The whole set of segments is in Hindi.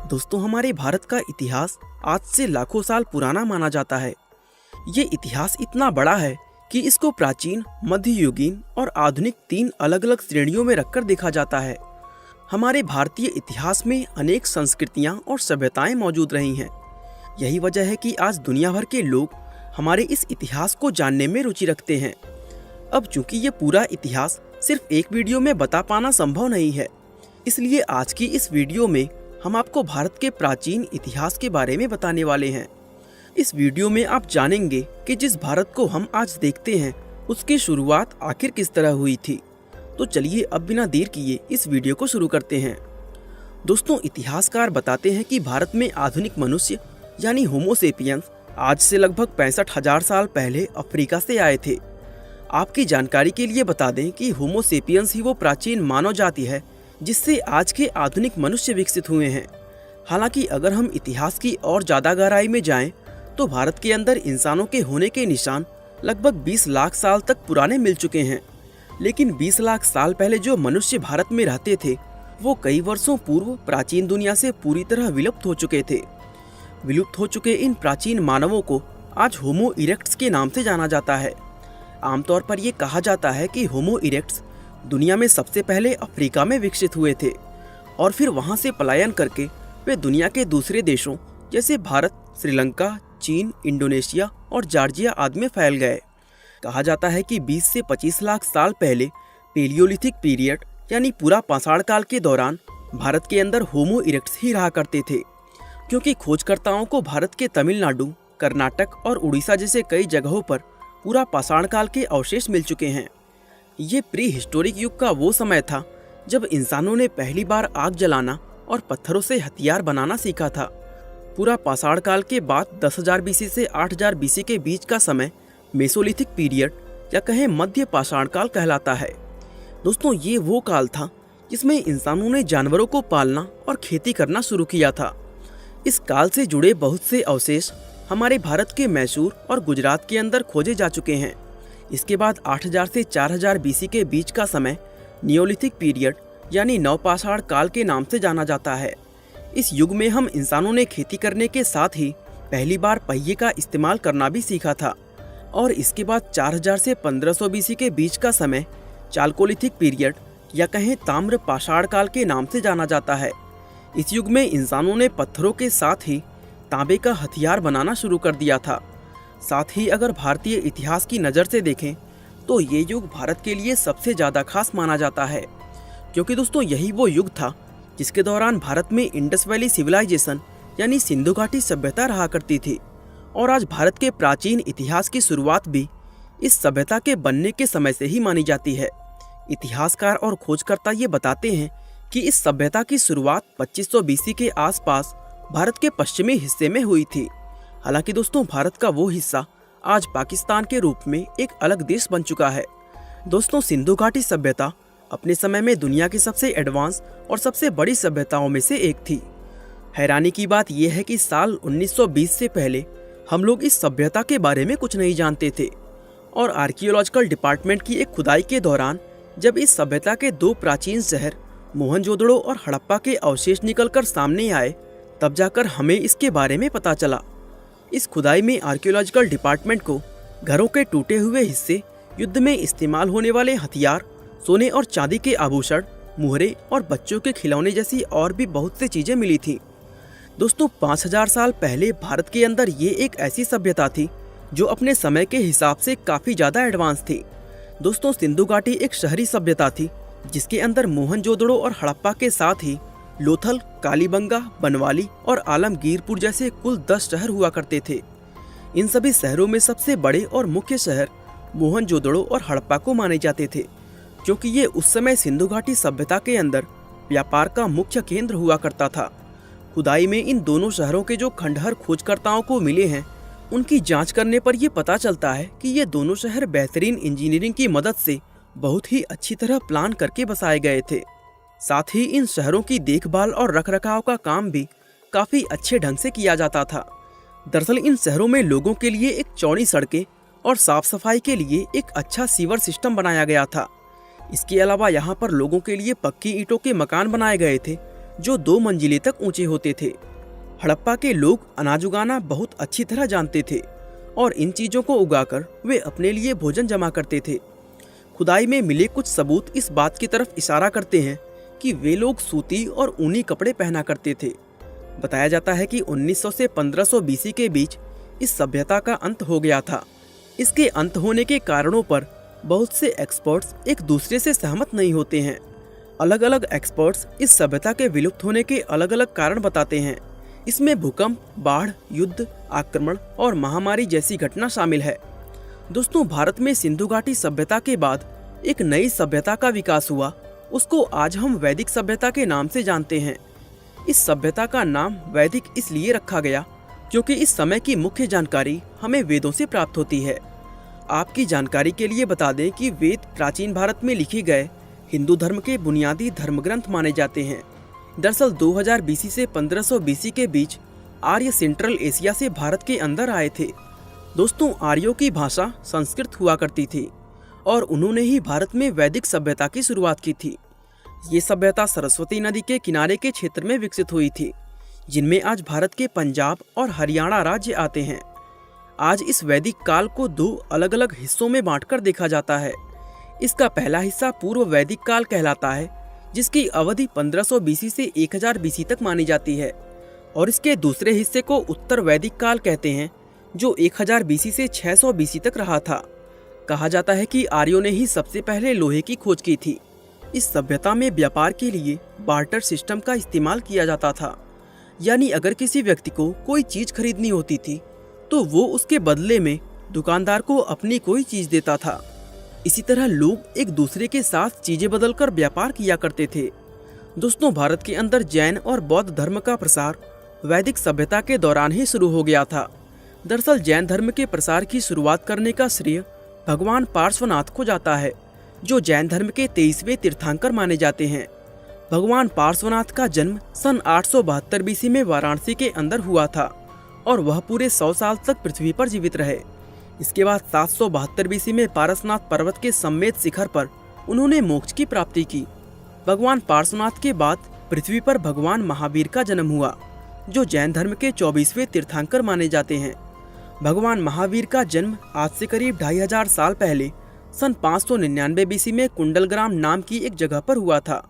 दोस्तों, हमारे भारत का इतिहास आज से लाखों साल पुराना माना जाता है। ये इतिहास इतना बड़ा है कि इसको प्राचीन, मध्ययुगीन और आधुनिक तीन अलग अलग श्रेणियों में रखकर देखा जाता है। हमारे भारतीय इतिहास में अनेक संस्कृतियां और सभ्यताएं मौजूद रही हैं। यही वजह है कि आज दुनिया भर के लोग हमारे इस इतिहास को जानने में रुचि रखते हैं। अब चूंकि ये पूरा इतिहास सिर्फ एक वीडियो में बता पाना संभव नहीं है, इसलिए आज की इस वीडियो में हम आपको भारत के प्राचीन इतिहास के बारे में बताने वाले हैं। इस वीडियो में आप जानेंगे कि जिस भारत को हम आज देखते हैं उसकी शुरुआत आखिर किस तरह हुई थी। तो चलिए अब बिना देर किए इस वीडियो को शुरू करते हैं। दोस्तों, इतिहासकार बताते हैं कि भारत में आधुनिक मनुष्य यानी होमो सेपियंस आज से लगभग 65,000 साल पहले अफ्रीका से आए थे। आपकी जानकारी के लिए बता दें कि होमो सेपियंस ही वो प्राचीन मानव जाति है जिससे आज के आधुनिक मनुष्य विकसित हुए हैं। हालांकि अगर हम इतिहास की और ज़्यादा गहराई में जाएं तो भारत के अंदर इंसानों के होने के निशान लगभग 20 लाख साल तक पुराने मिल चुके हैं। लेकिन 20 लाख साल पहले जो मनुष्य भारत में रहते थे वो कई वर्षों पूर्व प्राचीन दुनिया से पूरी तरह विलुप्त हो चुके थे। विलुप्त हो चुके इन प्राचीन मानवों को आज होमो इरेक्ट्स के नाम से जाना जाता है। आमतौर पर यह कहा जाता है कि होमो इरेक्ट्स दुनिया में सबसे पहले अफ्रीका में विकसित हुए थे और फिर वहां से पलायन करके वे दुनिया के दूसरे देशों जैसे भारत, श्रीलंका, चीन, इंडोनेशिया और जॉर्जिया आदि में फैल गए। कहा जाता है कि 20 से 25 लाख साल पहले पेलियोलिथिक पीरियड यानी पूरा पाषाण काल के दौरान भारत के अंदर होमो इरेक्ट्स ही रहा करते थे, क्योंकि खोजकर्ताओं को भारत के तमिलनाडु, कर्नाटक और उड़ीसा जैसे कई जगहों पर पूरा पाषाण काल के अवशेष मिल चुके हैं। ये प्री हिस्टोरिक युग का वो समय था जब इंसानों ने पहली बार आग जलाना और पत्थरों से हथियार बनाना सीखा था। पूरा पाषाण काल के बाद 10,000 बीसी से 8,000 बीसी के बीच का समय मेसोलिथिक पीरियड या कहें मध्य पाषाण काल कहलाता है। दोस्तों, ये वो काल था जिसमें इंसानों ने जानवरों को पालना और खेती करना शुरू किया था। इस काल से जुड़े बहुत से अवशेष हमारे भारत के मैसूर और गुजरात के अंदर खोजे जा चुके हैं। इसके बाद 8,000 से 4,000 बीसी के बीच का समय नियोलिथिक पीरियड यानी नवपाषाण काल के नाम से जाना जाता है। इस युग में हम इंसानों ने खेती करने के साथ ही पहली बार पहिए का इस्तेमाल करना भी सीखा था। और इसके बाद 4,000 से 1,500 बीसी के बीच का समय चालकोलिथिक पीरियड या कहें ताम्र पाषाण काल के नाम से जाना जाता है। इस युग में इंसानों ने पत्थरों के साथ ही तांबे का हथियार बनाना शुरू कर दिया था। साथ ही अगर भारतीय इतिहास की नज़र से देखें तो ये युग भारत के लिए सबसे ज़्यादा खास माना जाता है, क्योंकि दोस्तों यही वो युग था जिसके दौरान भारत में इंडस वैली सिविलाइजेशन यानी सिंधु घाटी सभ्यता रहा करती थी। और आज भारत के प्राचीन इतिहास की शुरुआत भी इस सभ्यता के बनने के समय से ही मानी जाती है। इतिहासकार और खोजकर्ता ये बताते हैं कि इस सभ्यता की शुरुआत 2500 बीसी के आसपास भारत के पश्चिमी हिस्से में हुई थी। हालांकि दोस्तों, भारत का वो हिस्सा आज पाकिस्तान के रूप में एक अलग देश बन चुका है। दोस्तों, सिंधु घाटी सभ्यता अपने समय में दुनिया की सबसे एडवांस और सबसे बड़ी सभ्यताओं में से एक थी। हैरानी की बात यह है कि साल 1920 से पहले हम लोग इस सभ्यता के बारे में कुछ नहीं जानते थे। और आर्कियोलॉजिकल डिपार्टमेंट की एक खुदाई के दौरान जब इस सभ्यता के दो प्राचीन शहर मोहनजोदड़ो और हड़प्पा के अवशेष निकलकर सामने आए, तब जाकर हमें इसके बारे में पता चला। इस खुदाई में आर्कियोलॉजिकल डिपार्टमेंट को घरों के टूटे हुए हिस्से, युद्ध में इस्तेमाल होने वाले हथियार, सोने और चांदी के आभूषण, मुहरे और बच्चों के खिलौने जैसी और भी बहुत सी चीजें मिली थी। दोस्तों, 5,000 साल पहले भारत के अंदर ये एक ऐसी सभ्यता थी जो अपने समय के हिसाब से काफी ज्यादा एडवांस थी। दोस्तों, सिंधु घाटी एक शहरी सभ्यता थी जिसके अंदर मोहनजोदड़ो और हड़प्पा के साथ ही लोथल, कालीबंगा, बनवाली और आलमगीरपुर जैसे कुल 10 शहर हुआ करते थे। इन सभी शहरों में सबसे बड़े और मुख्य शहर मोहनजोदड़ो और हड़प्पा को माने जाते थे, क्योंकि ये उस समय सिंधु घाटी सभ्यता के अंदर व्यापार का मुख्य केंद्र हुआ करता था। खुदाई में इन दोनों शहरों के जो खंडहर खोजकर्ताओं को मिले हैं, उनकी जांच करने पर यह पता चलता है कि ये दोनों शहर बेहतरीन इंजीनियरिंग की मदद से बहुत ही अच्छी तरह प्लान करके बसाए गए थे। साथ ही इन शहरों की देखभाल और रखरखाव का काम भी काफी अच्छे ढंग से किया जाता था। दरअसल इन शहरों में लोगों के लिए एक चौड़ी सड़कें और साफ सफाई के लिए एक अच्छा सीवर सिस्टम बनाया गया था। इसके अलावा यहाँ पर लोगों के लिए पक्की ईंटों के मकान बनाए गए थे जो 2 मंजिले तक ऊंचे होते थे। हड़प्पा के लोग अनाज उगाना बहुत अच्छी तरह जानते थे और इन चीजों को उगाकर वे अपने लिए भोजन जमा करते थे। खुदाई में मिले कुछ सबूत इस बात की तरफ इशारा करते हैं कि वे लोग सूती और ऊनी कपड़े पहना करते थे। बताया जाता है कि 1900 से 1500 बीसी के बीच इस सभ्यता का अंत हो गया था। इसके अंत होने के कारणों पर बहुत से एक्सपर्ट्स एक दूसरे से सहमत नहीं होते हैं। अलग अलग एक्सपर्ट्स इस सभ्यता के विलुप्त होने के अलग अलग कारण बताते हैं। इसमें भूकंप, बाढ़, युद्ध, आक्रमण और महामारी जैसी घटना शामिल है। दोस्तों, भारत में सिंधु घाटी सभ्यता के बाद एक नई सभ्यता का विकास हुआ। उसको आज हम वैदिक सभ्यता के नाम से जानते हैं। इस सभ्यता का नाम वैदिक इसलिए रखा गया क्योंकि इस समय की मुख्य जानकारी हमें वेदों से प्राप्त होती है। आपकी जानकारी के लिए बता दें कि वेद प्राचीन भारत में लिखे गए हिंदू धर्म के बुनियादी धर्मग्रंथ माने जाते हैं। दरअसल 2000 बीसी से 1500 बीसी के बीच आर्य सेंट्रल एशिया से भारत के अंदर आए थे। दोस्तों, आर्यों की भाषा संस्कृत हुआ करती थी और उन्होंने ही भारत में वैदिक सभ्यता की शुरुआत की थी। ये सभ्यता सरस्वती नदी के किनारे के क्षेत्र में विकसित हुई थी, जिनमें आज भारत के पंजाब और हरियाणा राज्य आते हैं। आज इस वैदिक काल को 2 अलग अलग हिस्सों में बांटकर देखा जाता है। इसका पहला हिस्सा पूर्व वैदिक काल कहलाता है, जिसकी अवधि 1500 बीसी से 1000 बीसी तक मानी जाती है, और इसके दूसरे हिस्से को उत्तर वैदिक काल कहते हैं, जो 1000 बीसी से 600 बीसी तक रहा था। कहा जाता है कि आर्यों ने ही सबसे पहले लोहे की खोज की थी। इस सभ्यता में व्यापार के लिए बार्टर सिस्टम का इस्तेमाल किया जाता था, यानी अगर किसी व्यक्ति को कोई चीज खरीदनी होती थी तो वो उसके बदले में दुकानदार को अपनी कोई चीज देता था। इसी तरह लोग एक दूसरे के साथ चीजें बदलकर व्यापार किया करते थे। दोस्तों, भारत के अंदर जैन और बौद्ध धर्म का प्रसार वैदिक सभ्यता के दौरान ही शुरू हो गया था। दरअसल जैन धर्म के प्रसार की शुरुआत करने का श्रेय भगवान पार्श्वनाथ को जाता है, जो जैन धर्म के 23वें तीर्थंकर माने जाते हैं। भगवान पार्श्वनाथ का जन्म सन 872 बीसी में वाराणसी के अंदर हुआ था और वह पूरे 100 साल तक पृथ्वी पर जीवित रहे। इसके बाद 772 बीसी में पारसनाथ पर्वत के सम्मेत शिखर पर उन्होंने मोक्ष की प्राप्ति की। भगवान पार्श्वनाथ के बाद पृथ्वी पर भगवान महावीर का जन्म हुआ, जो जैन धर्म के 24वें तीर्थंकर माने जाते हैं। भगवान महावीर का जन्म आज से करीब 2500 साल पहले सन 599 बीसी में कुंडलग्राम नाम की एक जगह पर हुआ था।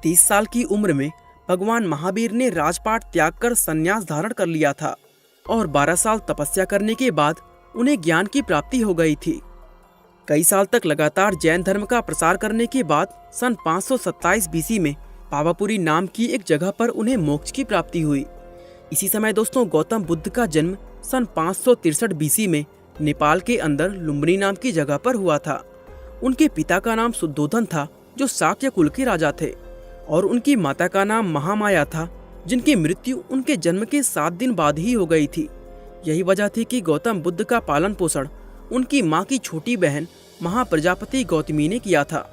30 साल की उम्र में भगवान महावीर ने राजपाट त्याग कर संन्यास धारण कर लिया था और 12 साल तपस्या करने के बाद उन्हें ज्ञान की प्राप्ति हो गई थी। कई साल तक लगातार जैन धर्म का प्रसार करने के बाद सन 527 बीसी में पावापुरी नाम की एक जगह पर उन्हें मोक्ष की प्राप्ति हुई। इसी समय दोस्तों, गौतम बुद्ध का जन्म सन 563 बीसी में नेपाल के अंदर लुम्बिनी नाम की जगह पर हुआ था। उनके पिता का नाम शुद्धोधन था, जो शाक्य कुल के राजा थे, और उनकी माता का नाम महामाया था, जिनकी मृत्यु उनके जन्म के 7 दिन बाद ही हो गई थी। यही वजह थी कि गौतम बुद्ध का पालन पोषण उनकी मां की छोटी बहन महाप्रजापति गौतमी ने किया था।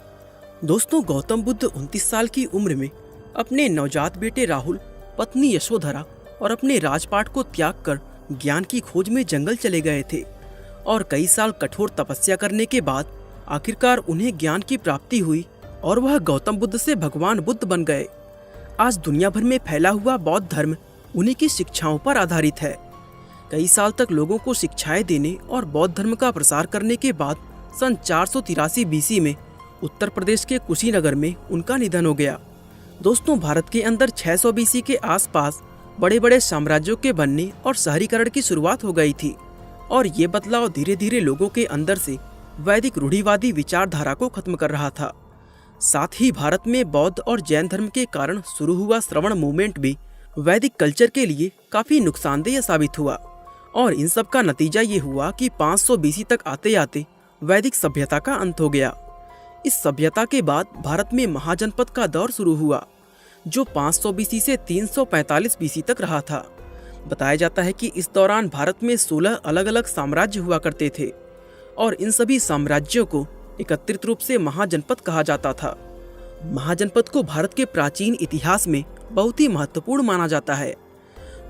दोस्तों, गौतम बुद्ध 29 साल की उम्र में अपने नवजात बेटे राहुल, पत्नी यशोधरा और अपने राजपाट को त्याग कर ज्ञान की खोज में जंगल चले गए थे और कई साल कठोर तपस्या करने के बाद आखिरकार उन्हें ज्ञान की प्राप्ति हुई और वह गौतम बुद्ध से भगवान बुद्ध बन गए। आज दुनिया भर में फैला हुआ बौद्ध धर्म उन्हीं की शिक्षाओं पर आधारित है। कई साल तक लोगों को शिक्षाएं देने और बौद्ध धर्म का प्रसार करने के बाद सन 483 बीसी में उत्तर प्रदेश के कुशीनगर में उनका निधन हो गया। दोस्तों, भारत के अंदर 600 बीसी के आसपास बड़े बड़े साम्राज्यों के बनने और शहरीकरण की शुरुआत हो गई थी और ये बदलाव धीरे धीरे लोगों के अंदर से वैदिक रूढ़िवादी विचारधारा को खत्म कर रहा था। साथ ही भारत में बौद्ध और जैन धर्म के कारण शुरू हुआ श्रवण मूवमेंट भी वैदिक कल्चर के लिए काफी नुकसानदेह साबित हुआ और इन सब का नतीजा ये हुआ कि 500 बीसी तक आते आते वैदिक सभ्यता का अंत हो गया। इस सभ्यता के बाद भारत में महाजनपद का दौर शुरू हुआ, जो 500 बीसी से 345 बीसी तक रहा था। बताया जाता है कि इस दौरान भारत में 16 अलग अलग साम्राज्य हुआ करते थे और इन सभी साम्राज्यों को एकत्रित रूप से महाजनपद कहा जाता था। महाजनपद को भारत के प्राचीन इतिहास में बहुत ही महत्वपूर्ण माना जाता है,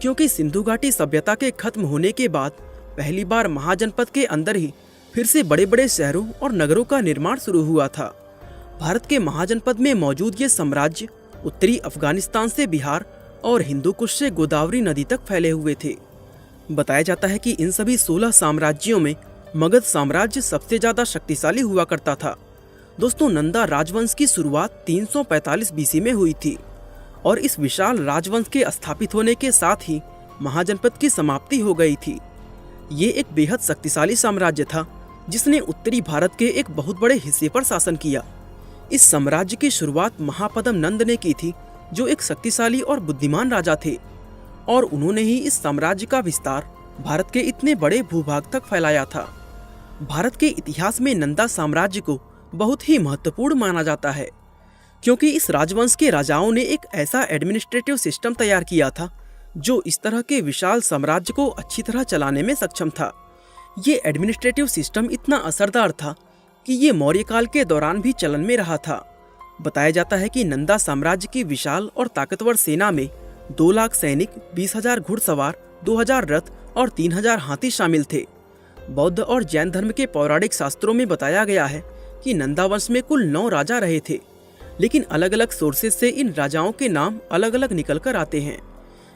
क्योंकि सिंधु घाटी सभ्यता के खत्म होने के बाद पहली बार महाजनपद के अंदर ही फिर से बड़े बड़े शहरों और नगरों का निर्माण शुरू हुआ था। भारत के महाजनपद में मौजूद ये साम्राज्य उत्तरी अफगानिस्तान से बिहार और हिंदू कुश से गोदावरी नदी तक फैले हुए थे। बताया जाता है कि इन सभी 16 साम्राज्यों में मगध साम्राज्य सबसे ज्यादा शक्तिशाली हुआ करता था। दोस्तों, नंदा राजवंश की शुरुआत 345 बीसी में हुई थी और इस विशाल राजवंश के स्थापित होने के साथ ही महाजनपद की समाप्ति हो गई थी। ये एक बेहद शक्तिशाली साम्राज्य था जिसने उत्तरी भारत के एक बहुत बड़े हिस्से पर शासन किया। इस साम्राज्य की शुरुआत महापद्म नंद ने की थी, जो एक शक्तिशाली और बुद्धिमान राजा थे, और उन्होंने ही इस साम्राज्य का विस्तार भारत के इतने बड़े भूभाग तक फैलाया था। भारत के इतिहास में नंदा साम्राज्य को बहुत ही महत्वपूर्ण माना जाता है, क्योंकि इस राजवंश के राजाओं ने एक ऐसा एडमिनिस्ट्रेटिव सिस्टम तैयार किया था जो इस तरह के विशाल साम्राज्य को अच्छी तरह चलाने में सक्षम था। ये एडमिनिस्ट्रेटिव सिस्टम इतना असरदार था कि ये मौर्य काल के दौरान भी चलन में रहा था। बताया जाता है कि नंदा साम्राज्य की विशाल और ताकतवर सेना में 2 लाख सैनिक, 20,000 घुड़सवार, 2,000 रथ और 3,000 हाथी शामिल थे। बौद्ध और जैन धर्म के पौराणिक शास्त्रों में बताया गया है कि नंदा वंश में कुल 9 राजा रहे थे, लेकिन अलग अलग सोर्सेज से इन राजाओं के नाम अलग अलग निकल कर आते हैं।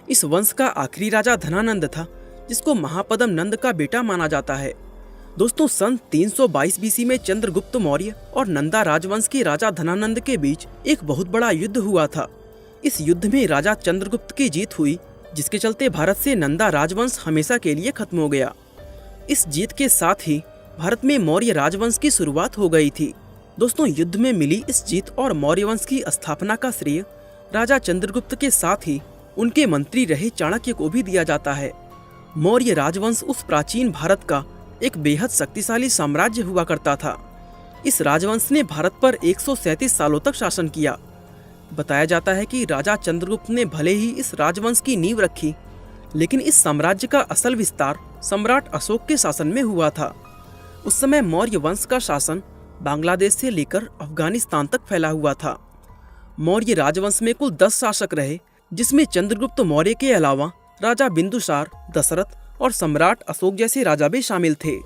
इस वंश का आखिरी राजा धनानंद था, जिसको महापद्म नंद का बेटा माना जाता है। दोस्तों, सन 322 बीसी में चंद्रगुप्त मौर्य और नंदा राजवंश के राजा धनानंद के बीच एक बहुत बड़ा युद्ध हुआ था। इस युद्ध में राजा चंद्रगुप्त की जीत हुई, जिसके चलते भारत से नंदा राजवंश हमेशा के लिए खत्म हो गया। इस जीत के साथ ही भारत में मौर्य राजवंश की शुरुआत हो गई थी। दोस्तों, युद्ध में मिली इस जीत और मौर्य वंश की स्थापना का श्रेय राजा चंद्रगुप्त के साथ ही उनके मंत्री रहे चाणक्य को भी दिया जाता है। मौर्य राजवंश उस प्राचीन भारत का एक बेहद शक्तिशाली साम्राज्य हुआ करता था। इस राजवंश ने भारत पर 137 सालों तक शासन किया। बताया जाता है कि राजा चंद्रगुप्त ने भले ही इस राजवंश की नींव रखी, लेकिन इस साम्राज्य का असल विस्तार सम्राट अशोक के शासन में हुआ था। उस समय मौर्य वंश का शासन बांग्लादेश से लेकर अफगानिस्तान तक फैला हुआ था। मौर्य राजवंश में कुल 10 शासक रहे, जिसमें चंद्रगुप्त मौर्य के अलावा राजा बिंदुसार, दशरथ और सम्राट अशोक जैसे राजा भी शामिल थे।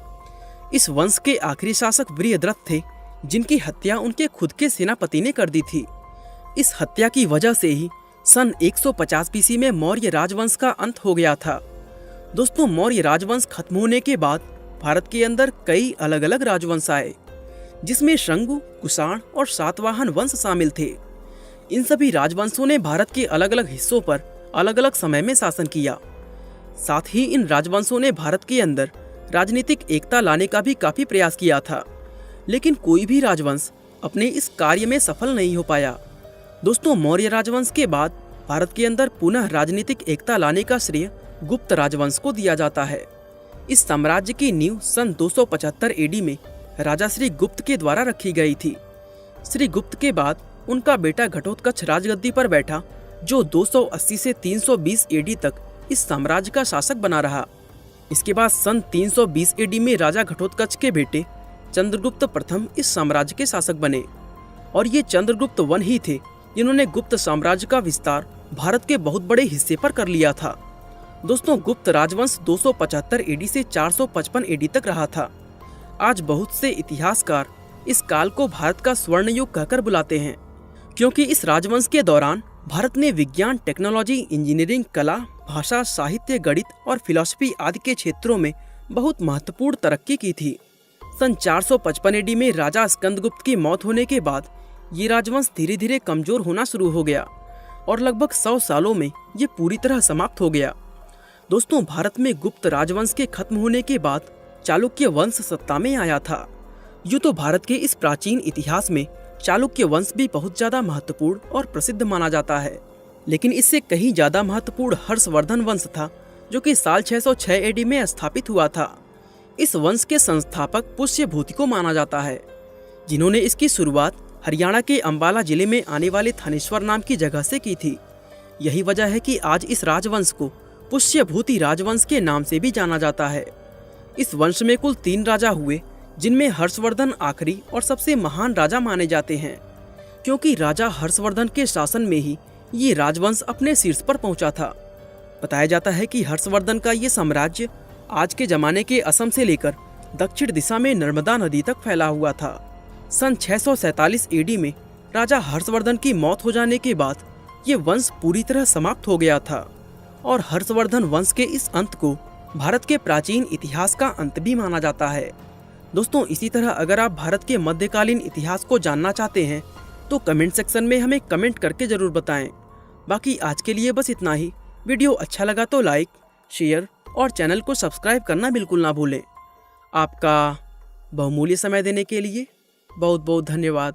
इस वंश के आखिरी शासक बृहद्रथ थे, जिनकी हत्या उनके खुद के सेनापति ने कर दी थी। इस हत्या की वजह से ही सन 150 बीसी में मौर्य राजवंश का अंत हो गया था। दोस्तों, मौर्य राजवंश खत्म होने के बाद भारत के अंदर कई अलग अलग राजवंश आए, जिसमें शंगु, कुषाण और सातवाहन वंश शामिल थे। इन सभी राजवंशों ने भारत के अलग अलग हिस्सों पर अलग अलग समय में शासन किया। साथ ही इन राजवंशों ने भारत के अंदर राजनीतिक एकता लाने का भी काफी प्रयास किया था, लेकिन कोई भी राजवंश अपने इस कार्य में सफल नहीं हो पाया। दोस्तों, मौर्य राजवंश के बाद भारत के अंदर पुनः राजनीतिक एकता लाने का श्रेय गुप्त राजवंश को दिया जाता है। इस साम्राज्य की नींव सन 275 एडी में राजा श्री गुप्त के द्वारा रखी गई थी। श्री गुप्त के बाद उनका बेटा घटोत्कच राजगद्दी पर बैठा, जो 280 से 320 एडी तक इस साम्राज्य का शासक बना रहा। इसके बाद सन 320 एडी में राजा घटोत्कच के बेटे चंद्रगुप्त प्रथम इस साम्राज्य के शासक बने, और ये चंद्रगुप्त वन ही थे जिन्होंने गुप्त साम्राज्य का विस्तार भारत के बहुत बड़े हिस्से पर कर लिया था। दोस्तों, गुप्त राजवंश 275 एडी से 455 एडी तक रहा था। आज बहुत से इतिहासकार इस काल को भारत का स्वर्ण युग कहकर बुलाते हैं, क्योंकि इस राजवंश के दौरान भारत ने विज्ञान, टेक्नोलॉजी, इंजीनियरिंग, कला, भाषा, साहित्य, गणित और फिलॉसफी आदि के क्षेत्रों में बहुत महत्वपूर्ण तरक्की की थी। सन 455 एडी में राजा स्कंदगुप्त की मौत होने के बाद ये राजवंश धीरे धीरे कमजोर होना शुरू हो गया और लगभग 100 सालों में ये पूरी तरह समाप्त हो गया। दोस्तों, भारत में गुप्त राजवंश के खत्म होने के बाद चालुक्य वंश सत्ता में आया था। यूँ तो भारत के इस प्राचीन इतिहास में चालुक्य वंश भी बहुत ज्यादा महत्वपूर्ण और प्रसिद्ध माना जाता है, लेकिन इससे कहीं ज्यादा महत्वपूर्ण हर्षवर्धन वंश था, जो कि साल 606 एडी में स्थापित हुआ था। इस वंश के संस्थापक पुष्यभूति को माना जाता है, जिन्होंने इसकी शुरुआत हरियाणा के अंबाला जिले में आने वाले थानेश्वर नाम की जगह से की थी। यही वजह है कि आज इस राजवंश को पुष्यभूति राजवंश के नाम से भी जाना जाता है। इस वंश में कुल 3 राजा हुए, जिनमें हर्षवर्धन आखिरी और सबसे महान राजा माने जाते हैं, क्योंकि राजा हर्षवर्धन के शासन में ही ये राजवंश अपने शीर्ष पर पहुंचा था। बताया जाता है कि हर्षवर्धन का ये साम्राज्य आज के जमाने के असम से लेकर दक्षिण दिशा में नर्मदा नदी तक फैला हुआ था। सन 647 एडी में राजा हर्षवर्धन की मौत हो जाने के बाद ये वंश पूरी तरह समाप्त हो गया था और हर्षवर्धन वंश के इस अंत को भारत के प्राचीन इतिहास का अंत भी माना जाता है। दोस्तों, इसी तरह अगर आप भारत के मध्यकालीन इतिहास को जानना चाहते हैं तो कमेंट सेक्शन में हमें कमेंट करके ज़रूर बताएं। बाकी आज के लिए बस इतना ही। वीडियो अच्छा लगा तो लाइक, शेयर और चैनल को सब्सक्राइब करना बिल्कुल ना भूलें। आपका बहुमूल्य समय देने के लिए बहुत बहुत धन्यवाद।